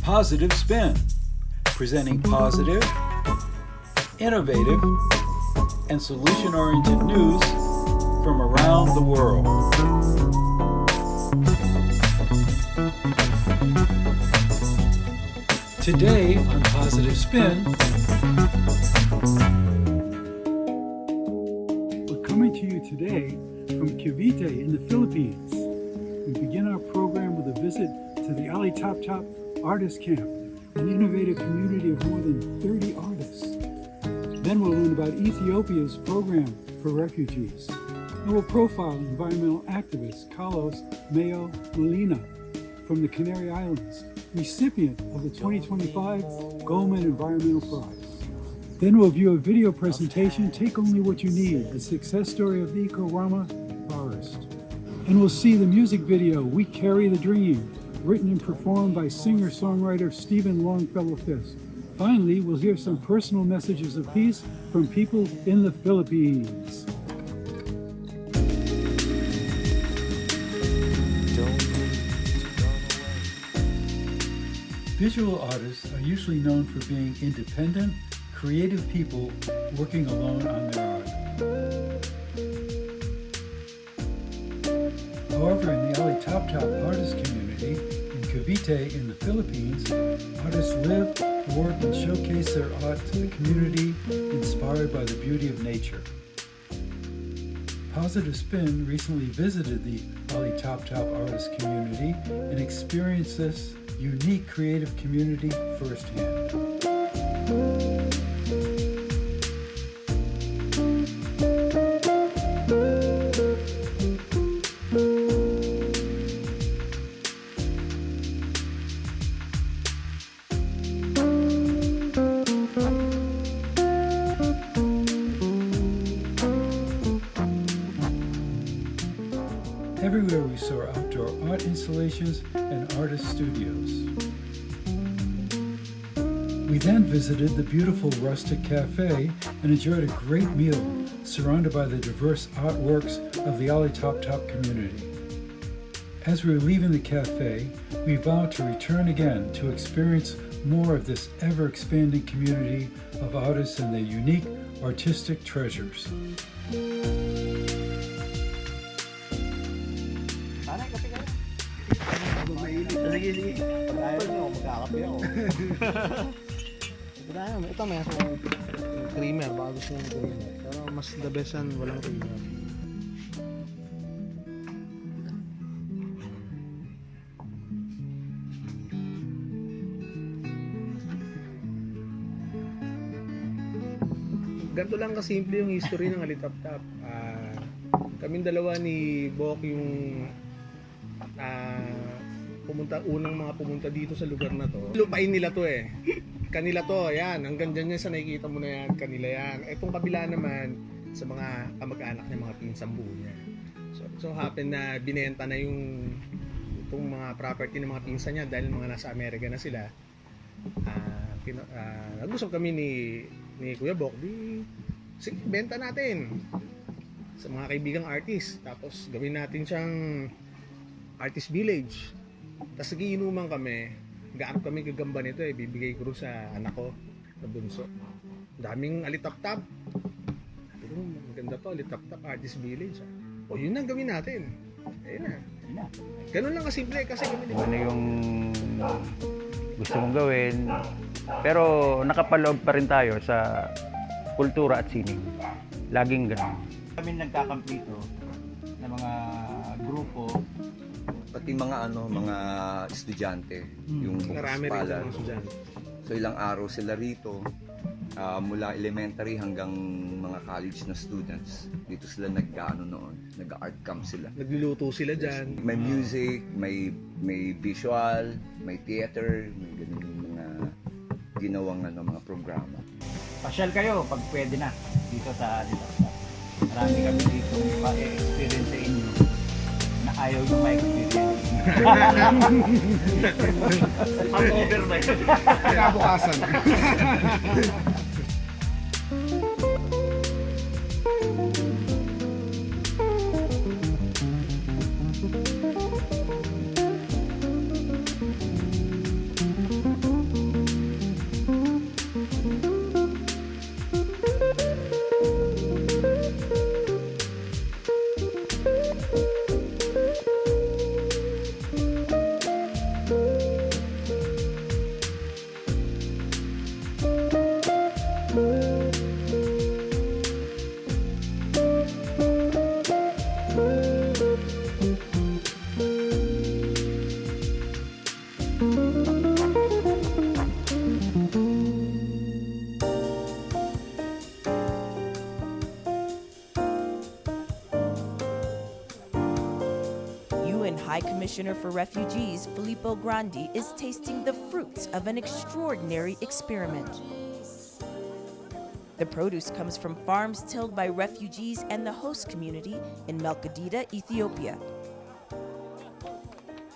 Positive Spin, presenting positive, innovative, and solution-oriented news from around the world. Today on Positive Spin, we're coming to you today from Cavite in the Philippines. We begin our program with a visit to the Ali Top Top Artist Camp, an innovative community of more than 30 artists. Then we'll learn about Ethiopia's program for refugees. And we'll profile environmental activist Carlos Mayo Molina from the Canary Islands, recipient of the 2025 Goldman Environmental Prize. Then we'll view a video presentation, Take Only What You Need, the success story of the Iwokrara forest. And we'll see the music video, We Carry the Dream, written and performed by singer-songwriter Stephen Longfellow-Fisk. Finally, we'll hear some personal messages of peace from people in the Philippines. Visual artists are usually known for being independent, creative people working alone on their art. However, in the Ali Top Top artist community in Cavite in the Philippines, artists live, work, and showcase their art to the community inspired by the beauty of nature. Positive Spin recently visited the Ali Top Top artist community and experienced this unique creative community firsthand. Everywhere we saw outdoor art installations and artist studios. We then visited the beautiful rustic cafe and enjoyed a great meal surrounded by the diverse artworks of the Ali Top Top community. As we were leaving the cafe, we vowed to return again to experience more of this ever-expanding community of artists and their unique artistic treasures. Sige. Pag-ayos mo, magkakape ako. Ito may creamer, baka gusto nyo creamer. Pero mas the best yan, walang creamer. Ganito lang kasimple yung history ng Ali Top Top. Kaming dalawa ni Bok yung unang mga pumunta dito sa lugar na to. Lupain nila to eh. Kanila to, yan. Hanggang dyan yan sa nakikita mo na yan, kanila yan. Itong kabila naman sa mga kamag-anak niya, mga pinsang buo niya. So happen na binenta na itong mga property ng mga pinsan niya dahil mga nasa Amerika na sila. Nag-usap kami ni Kuya Bok, sige, benta natin sa mga kaibigang artist. Tapos gawin natin siyang artist village. Tapos nagiinuman kami, gaano kami gagamba nito bibigay ko sa anak ko na bunso. Daming Ali Top Top. Maganda to, Ali Top Top Artist Village. O yun ang gawin natin. Ayun na. Ganun lang kasimple kasi kami dito. Ano yung gusto mong gawin, pero nakapaloob pa rin tayo sa kultura at sining. Laging ganun. Kami nagkakamp dito ng mga grupo, pati mga estudyante, yung marami rin mga estudyante. So ilang araw sila rito, mula elementary hanggang mga college na students. Dito sila nag-art camp sila. Nagluluto sila dyan. May music, may visual, may theater, may ganun mga ginawang mga programa. Pasyal kayo pag pwede na dito sa Ethiopia. Marami kami dito pa-experience sa inyo na ayaw nyo ma-experience. Hangover ba yun? Kinabukasan. High Commissioner for Refugees, Filippo Grandi, is tasting the fruits of an extraordinary experiment. The produce comes from farms tilled by refugees and the host community in Melkadida, Ethiopia,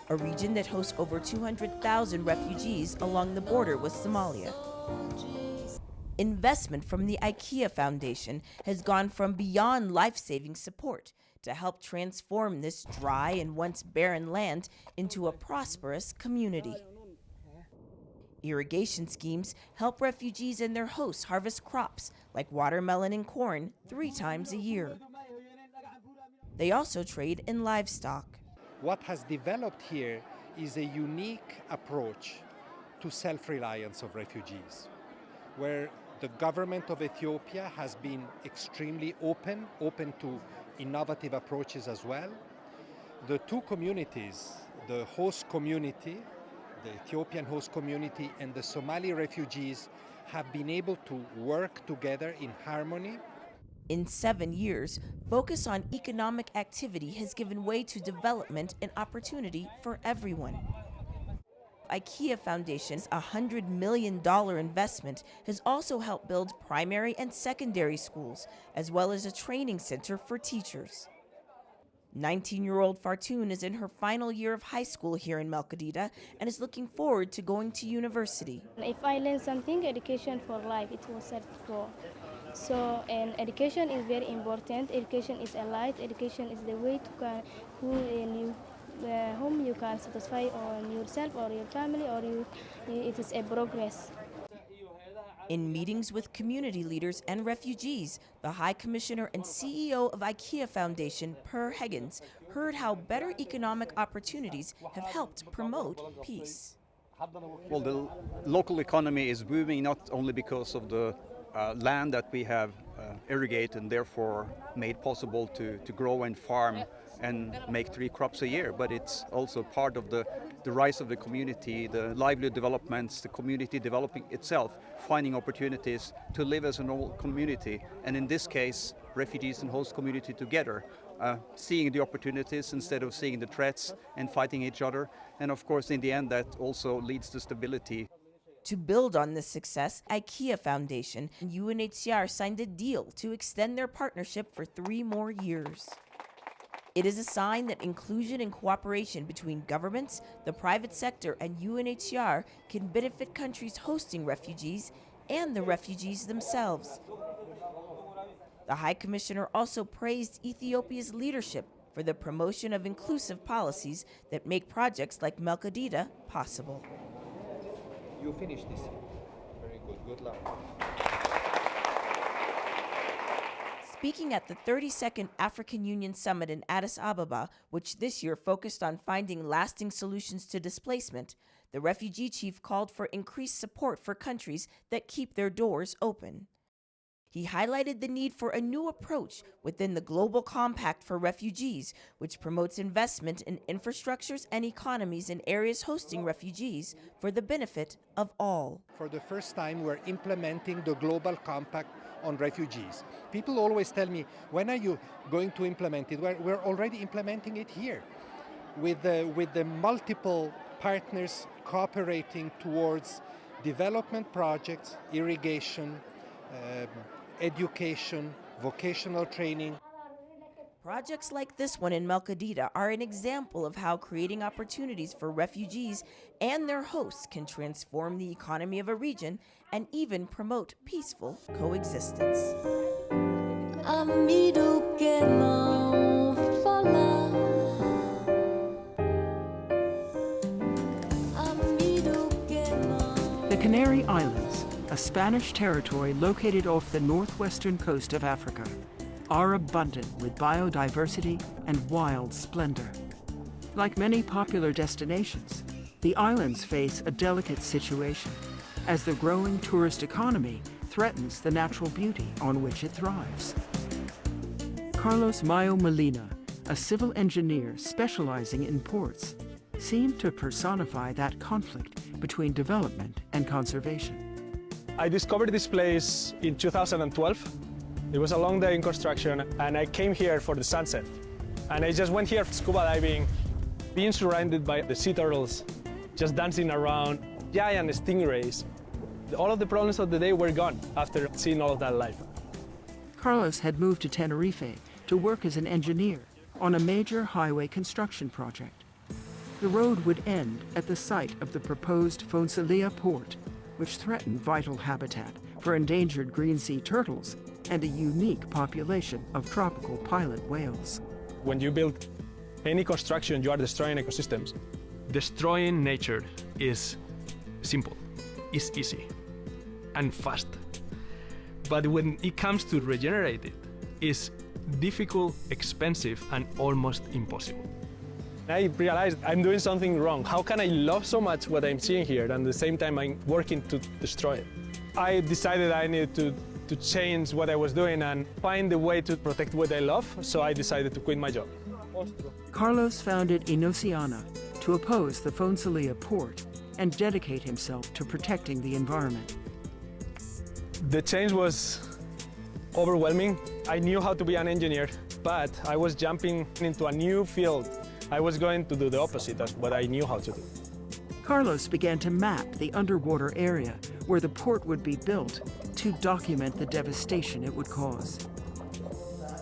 a region that hosts over 200,000 refugees along the border with Somalia. Investment from the IKEA Foundation has gone from beyond life-saving support to help transform this dry and once barren land into a prosperous community. Irrigation schemes help refugees and their hosts harvest crops like watermelon and corn 3 times a year. They also trade in livestock. What has developed here is a unique approach to self-reliance of refugees, where the government of Ethiopia has been extremely open to innovative approaches as well. The two communities, the host community, the Ethiopian host community, and the Somali refugees have been able to work together in harmony. In 7 years, focus on economic activity has given way to development and opportunity for everyone. IKEA Foundation's $100 million investment has also helped build primary and secondary schools, as well as a training center for teachers. 19-year-old Fartun is in her final year of high school here in Melkadida and is looking forward to going to university. If I learn something, education for life, it was said before. So, and education is very important. Education is a light. Education is the way to whom you can satisfy on yourself or your family, or it is a progress. In meetings with community leaders and refugees, the High Commissioner and CEO of IKEA Foundation, Per Higgins, heard how better economic opportunities have helped promote peace. Well, the local economy is booming not only because of the land that we have irrigated and therefore made possible to grow and farm and make 3 crops a year, but it's also part of the rise of the community, the lively developments, the community developing itself, finding opportunities to live as a normal community, and in this case, refugees and host community together, seeing the opportunities instead of seeing the threats and fighting each other, and of course in the end that also leads to stability. To build on this success, IKEA Foundation and UNHCR signed a deal to extend their partnership for 3 more years. It is a sign that inclusion and cooperation between governments, the private sector, and UNHCR can benefit countries hosting refugees and the refugees themselves. The High Commissioner also praised Ethiopia's leadership for the promotion of inclusive policies that make projects like Melkadida possible. You finish this. Very good. Good luck. Speaking at the 32nd African Union Summit in Addis Ababa, which this year focused on finding lasting solutions to displacement, the refugee chief called for increased support for countries that keep their doors open. He highlighted the need for a new approach within the Global Compact for Refugees, which promotes investment in infrastructures and economies in areas hosting refugees for the benefit of all. For the first time, we're implementing the Global Compact on refugees. People always tell me, when are you going to implement it? We're already implementing it here with the multiple partners cooperating towards development projects, irrigation, education, vocational training. Projects like this one in Melkadida are an example of how creating opportunities for refugees and their hosts can transform the economy of a region and even promote peaceful coexistence. The Canary Islands, a Spanish territory located off the northwestern coast of Africa, are abundant with biodiversity and wild splendor. Like many popular destinations, the islands face a delicate situation as the growing tourist economy threatens the natural beauty on which it thrives. Carlos Mayo Molina, a civil engineer specializing in ports, seemed to personify that conflict between development and conservation. I discovered this place in 2012. It was a long day in construction, and I came here for the sunset. And I just went here scuba diving being surrounded by the sea turtles, just dancing around, giant stingrays. All of the problems of the day were gone after seeing all of that life. Carlos had moved to Tenerife to work as an engineer on a major highway construction project. The road would end at the site of the proposed Fonsalia port, which threatened vital habitat for endangered green sea turtles and a unique population of tropical pilot whales. When you build any construction, you are destroying ecosystems. Destroying nature is simple, it's easy, and fast. But when it comes to regenerate it, it's difficult, expensive, and almost impossible. I realized I'm doing something wrong. How can I love so much what I'm seeing here and at the same time I'm working to destroy it? I decided I needed to change what I was doing and find a way to protect what I love, so I decided to quit my job. Carlos founded Inociana to oppose the Fonsalia port and dedicate himself to protecting the environment. The change was overwhelming. I knew how to be an engineer, but I was jumping into a new field. I was going to do the opposite of what I knew how to do. Carlos began to map the underwater area where the port would be built to document the devastation it would cause.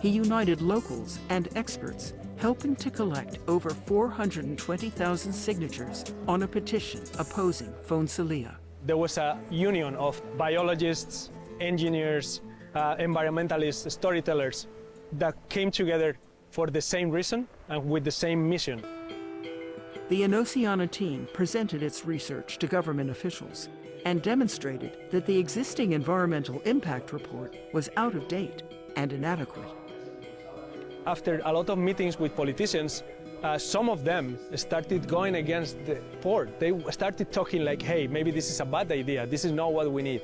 He united locals and experts, helping to collect over 420,000 signatures on a petition opposing Fonsalia. There was a union of biologists, engineers, environmentalists, storytellers that came together for the same reason and with the same mission. The Inociana team presented its research to government officials and demonstrated that the existing environmental impact report was out of date and inadequate. After a lot of meetings with politicians, some of them started going against the port. They started talking like, hey, maybe this is a bad idea. This is not what we need.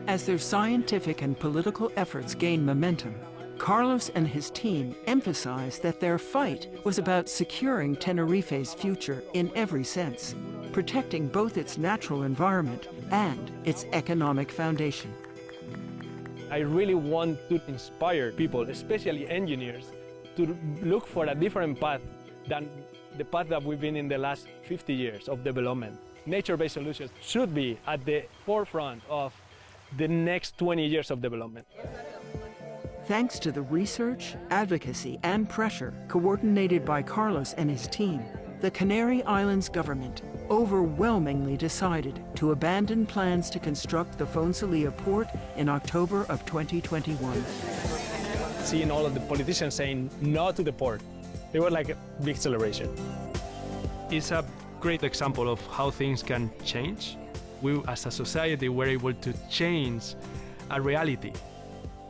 As their scientific and political efforts gained momentum, Carlos and his team emphasized that their fight was about securing Tenerife's future in every sense, protecting both its natural environment and its economic foundation. I really want to inspire people, especially engineers, to look for a different path than the path that we've been in the last 50 years of development. Nature-based solutions should be at the forefront of the next 20 years of development. Thanks to the research, advocacy, and pressure coordinated by Carlos and his team, the Canary Islands government overwhelmingly decided to abandon plans to construct the Fonsalia port in October of 2021. Seeing all of the politicians saying no to the port, it was like a big celebration. It's a great example of how things can change. We, as a society, were able to change a reality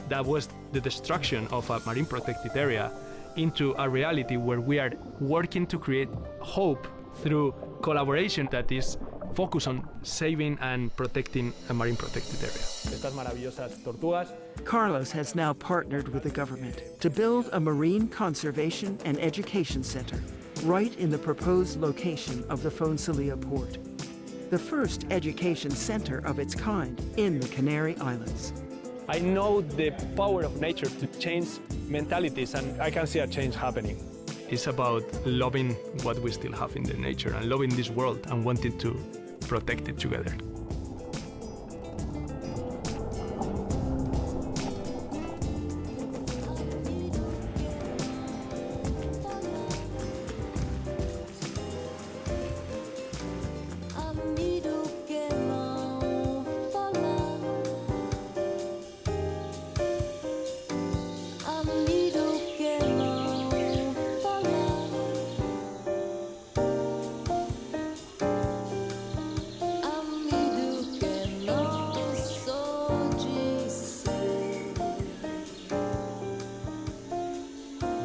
that was the destruction of a marine protected area into a reality where we are working to create hope through collaboration that is focused on saving and protecting a marine protected area. Estas maravillosas tortugas. Carlos has now partnered with the government to build a marine conservation and education center right in the proposed location of the Fonsalia port, the first education center of its kind in the Canary Islands. I know the power of nature to change mentalities, and I can see a change happening. It's about loving what we still have in the nature and loving this world and wanting to protect it together.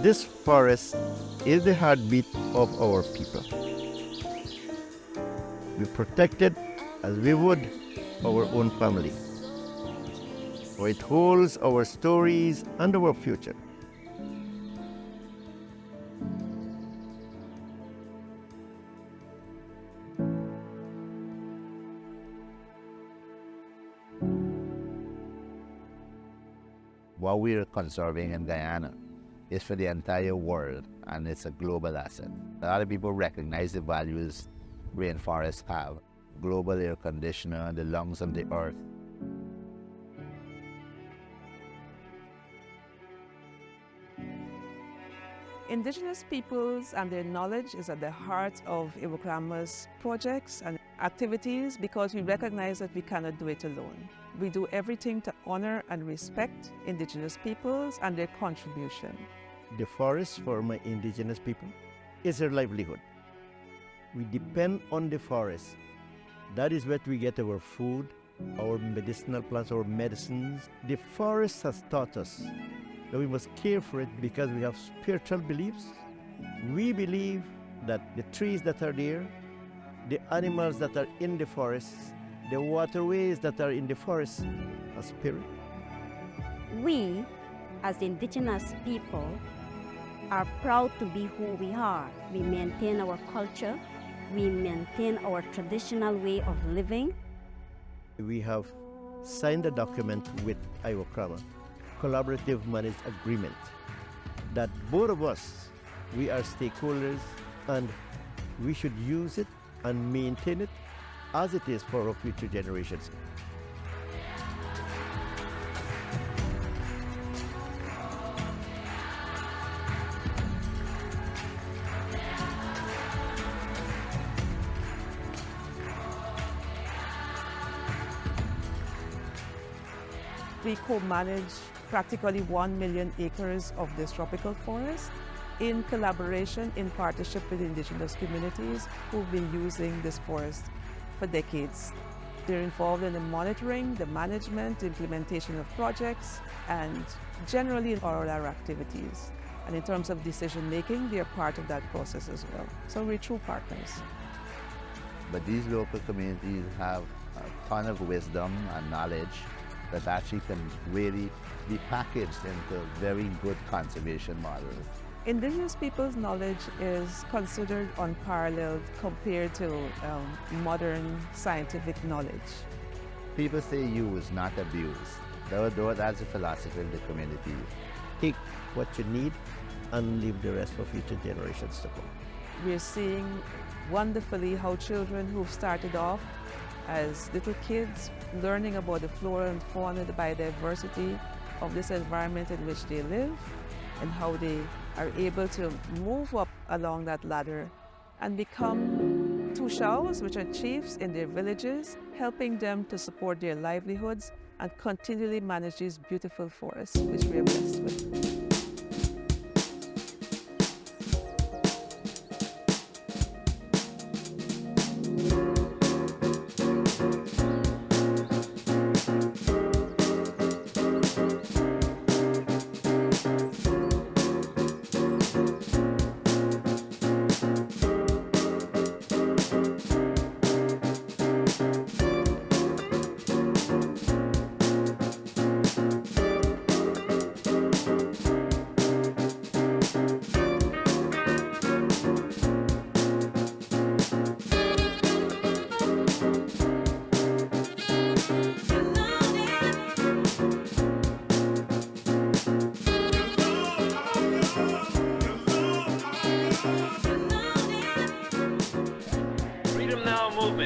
This forest is the heartbeat of our people. We protect it as we would our own family, for it holds our stories and our future. What we're conserving in Guyana is for the entire world, and it's a global asset. A lot of people recognize the values rainforests have. Global air conditioner, the lungs of the earth. Indigenous peoples and their knowledge is at the heart of Iwokrara's projects and activities because we recognize that we cannot do it alone. We do everything to honor and respect Indigenous peoples and their contribution. The forest for my Indigenous people is their livelihood. We depend on the forest. That is where we get our food, our medicinal plants, our medicines. The forest has taught us that we must care for it because we have spiritual beliefs. We believe that the trees that are there, the animals that are in the forest, the waterways that are in the forest are spirit. We, as Indigenous people, are proud to be who we are. We maintain our culture, we maintain our traditional way of living. We have signed a document with Iwokrara, collaborative managed agreement, that both of us, we are stakeholders and we should use it and maintain it as it is for our future generations. We co-manage practically 1 million acres of this tropical forest in collaboration, in partnership with Indigenous communities who've been using this forest for decades. They're involved in the monitoring, the management, the implementation of projects, and generally in all our activities. And in terms of decision making, they're part of that process as well. So we're true partners. But these local communities have a ton of wisdom and knowledge that actually can really be packaged into very good conservation models. Indigenous people's knowledge is considered unparalleled compared to modern scientific knowledge. People say use, not abuse. Though that's a philosophy of the community. Take what you need and leave the rest for future generations to come. We're seeing wonderfully how children who've started off as little kids learning about the flora and fauna, the biodiversity of this environment in which they live, and how they are able to move up along that ladder and become tushals, which are chiefs in their villages, helping them to support their livelihoods and continually manage these beautiful forests which we are blessed with.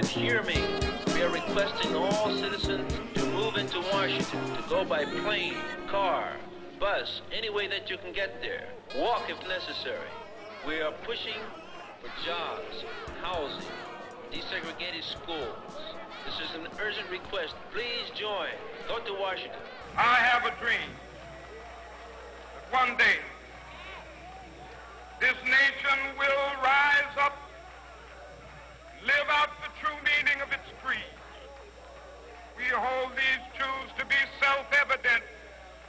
Hear me. We are requesting all citizens to move into Washington, to go by plane, car, bus, any way that you can get there. Walk if necessary. We are pushing for jobs, housing, desegregated schools. This is an urgent request. Please join. Go to Washington. I have a dream that one day this nation will rise up, live out the true meaning of its creed. We hold these truths to be self-evident,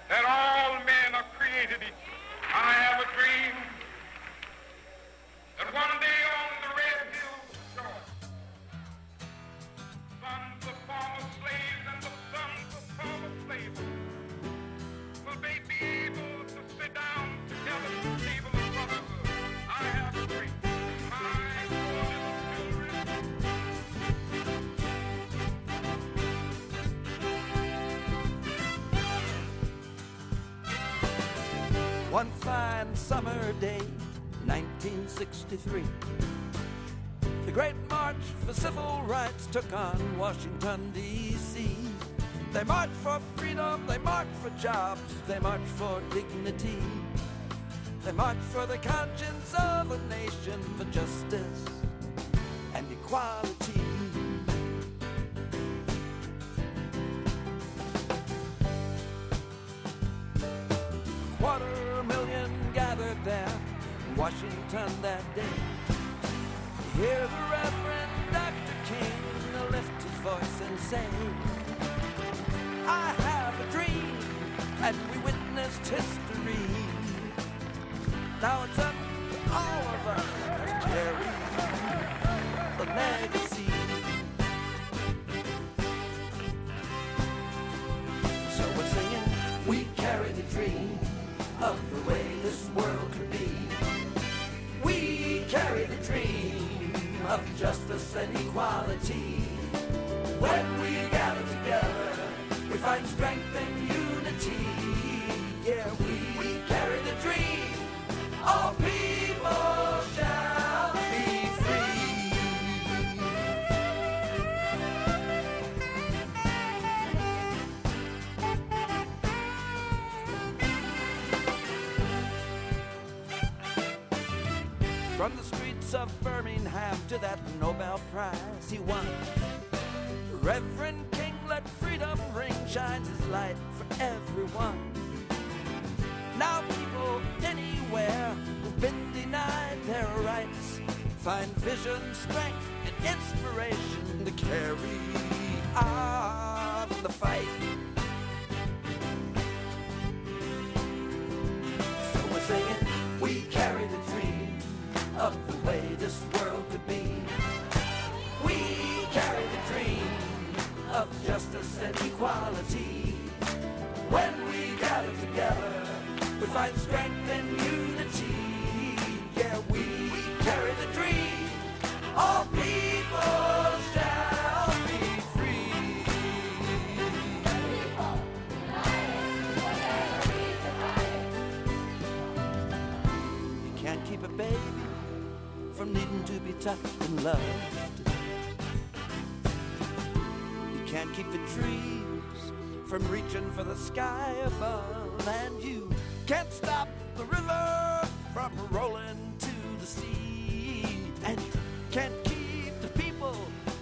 that all men are created equal. I have a dream that one day on the red hills of Georgia, sons of former slaves and the sons of former slavers will they be able to sit down together at the table of brotherhood. I have a dream. One fine summer day, 1963, the Great March for Civil Rights took on Washington, D.C. They marched for freedom, they marched for jobs, they marched for dignity. They marched for the conscience of a nation, for justice and equality. 250,000 gathered there in Washington that day. You hear the Reverend Dr. King lift his voice and say, I have a dream, and we witnessed history. Now it's up to all of us to carry the legacy. So we're singing, we carry the dream of the way this world could be. We carry the dream of justice and equality. When we gather together, we find strength and unity. Yeah, we carry the dream. All people shall be free. From the streets of Birmingham to that Nobel Prize he won, Reverend King let freedom ring, shines his light for everyone. Now people anywhere who've been denied their rights find vision, strength, and inspiration to carry on the fight. So we're saying, we carry the dream of the way this world could be. We carry the dream of justice and equality. When we gather together, we find strength and unity. Yeah, we carry the dream. All people shall be free. You can't keep a baby from needing to be touched and loved. You can't keep the trees from reaching for the sky above, and you can't stop the river from rolling to the sea, and you can't keep the people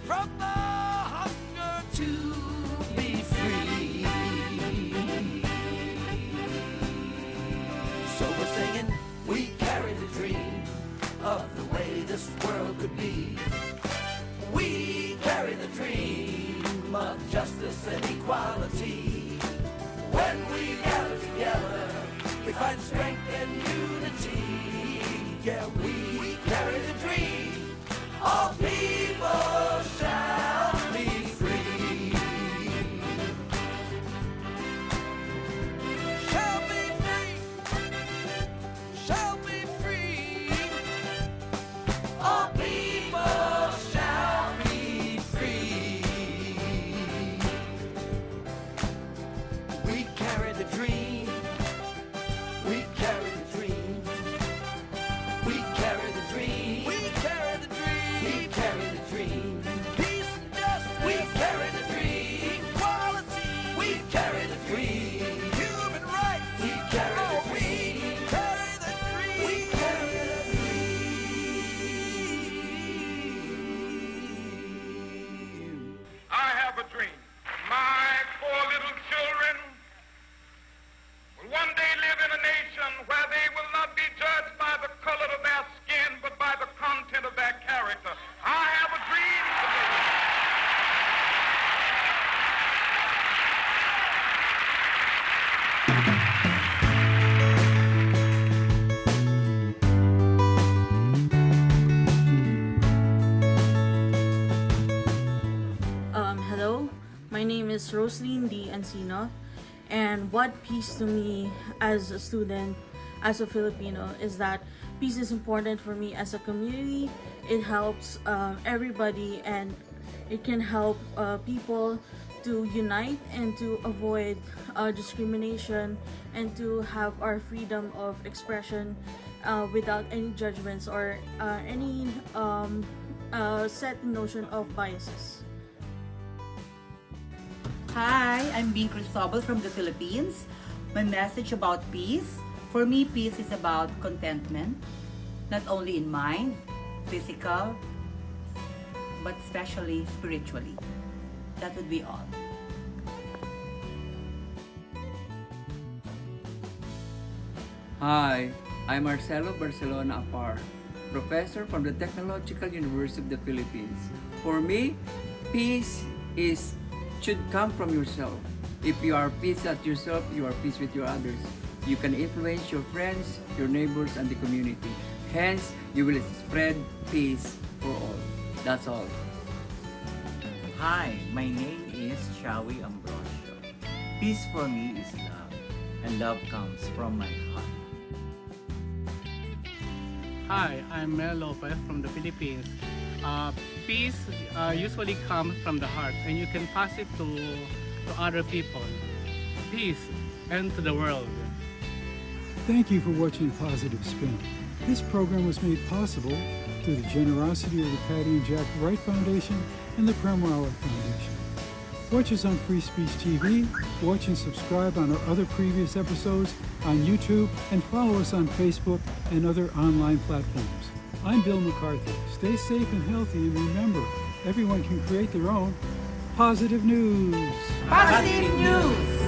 from the hunger to be free. So we're singing, we carry the dream of the way this world could be. We carry the dream of justice and equality. When we gather together, we find strength and unity. Yeah, we carry the dream. All people shall be free. Shall be free. Shall be free. All people shall be free. We carry the dream. We carry the dream. We carry the dream. We carry the dream. We carry the dream. Peace and justice. We carry the dream. Equality. We carry the dream. Human rights. We carry the dream. We carry the dream. We carry the dream. I have a dream. My four little children will one day live in a nation where they will not be judged by the color of their skin, but by the content of their character. I have a dream today. Hello, my name is Rosaline D. Encino, and what peace to me as a student, as a Filipino, is that peace is important for me as a community. It helps everybody, and it can help people to unite and to avoid discrimination and to have our freedom of expression without any judgments or any set notion of biases. Hi, I'm Bing Cristobal from the Philippines. My message about peace. For me, peace is about contentment, not only in mind, physical, but especially spiritually. That would be all. Hi, I'm Marcelo Barcelona Apar, professor from the Technological University of the Philippines. For me, peace should come from yourself. If you are peace at yourself, you are peace with your others. You can influence your friends, your neighbors, and the community. Hence, you will spread peace for all. That's all. Hi, my name is Shawi Ambrosio. Peace for me is love, and love comes from my heart. Hi, I'm Mel Lopez from the Philippines. Peace usually comes from the heart, and you can pass it to other people. Peace and to the world. Thank you for watching Positive Spin. This program was made possible through the generosity of the Patty and Jack Wright Foundation and the Prem Rawat Foundation. Watch us on Free Speech TV, watch and subscribe on our other previous episodes on YouTube, and follow us on Facebook and other online platforms. I'm Bill McCarthy. Stay safe and healthy, and remember, everyone can create their own positive news. Positive news!